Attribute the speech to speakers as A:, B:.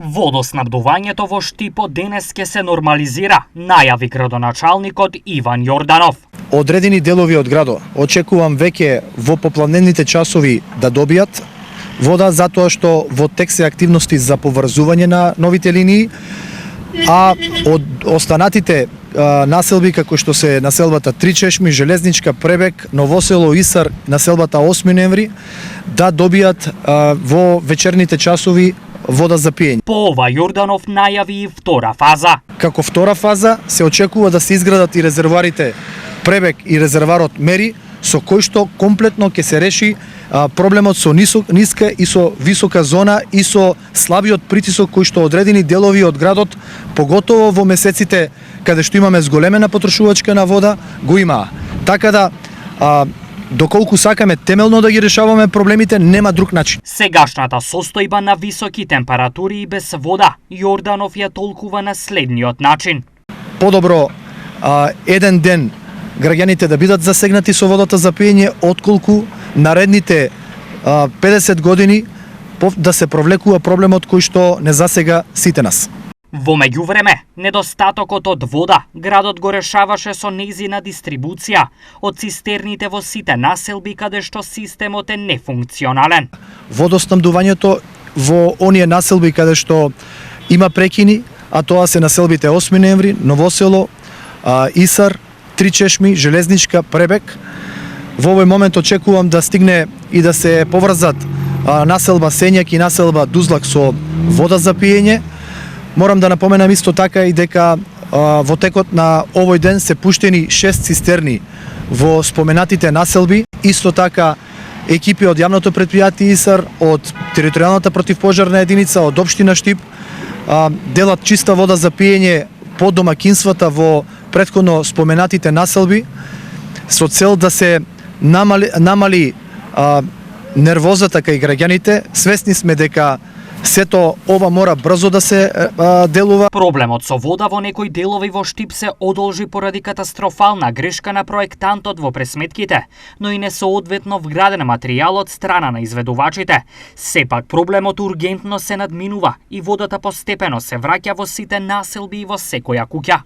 A: Водоснабдувањето во Штипот денес ќе се нормализира, најави градоначалникот Иван Јорданов.
B: Одредени делови од градот очекувам веќе во поплавнените часови да добијат вода, затоа што во тек се активности за поврзување на новите линии, а од останатите населби како што се населбата Три Чешми, Железничка, Пребег, Новосело, Исар, населбата 8 ноември да добијат во вечерните часови вода за пиење.
A: По ова Јорданов најави и втора фаза.
B: Како втора фаза се очекува да се изградат и резервоарите Пребег и резерварот Мери, со кој што комплетно ќе се реши проблемот со ниска и со висока зона и со слабиот притисок кој што одредени делови од градот, поготово во месеците каде што имаме зголемена потрошувачка на вода, го има. Така да доколку сакаме темелно да ги решаваме проблемите, нема друг начин.
A: Сегашната состојба на високи температури и без вода, Јорданов ја толкува на следниот начин.
B: Подобро еден ден граѓаните да бидат засегнати со водата за пиење, отколку наредните 50 години да се провлекува проблемот кој што не засега сите нас.
A: Во меѓувреме, недостатокот од вода градот го решаваше со нејзина дистрибуција од цистерните во сите населби каде што системот е нефункционален.
B: Водоснабдувањето во оние населби каде што има прекини, а тоа се населбите 8 ноември, Новосело, Исар, Три Чешми, Железничка, Пребег. Во овој момент очекувам да стигне и да се поврзат населба Сењак и населба Дузлак со вода за пиење. Морам да напоменам исто така и дека во текот на овој ден се пуштени 6 цистерни во споменатите населби. Исто така екипи од јавното претпријатие Исар, од територијалната противпожарна единица, од општина Штип делат чиста вода за пиење по домакинствата во претходно споменатите населби со цел да се намали нервозата кај граѓаните. Свесни сме дека сето ова мора брзо да се делува.
A: Проблемот со вода во некои делови во Штип се одолжи поради катастрофална грешка на проектантот во пресметките, но и несоодветно вграден материјал од страна на изведувачите. Сепак проблемот ургентно се надминува и водата постепено се враќа во сите населби и во секоја куќа.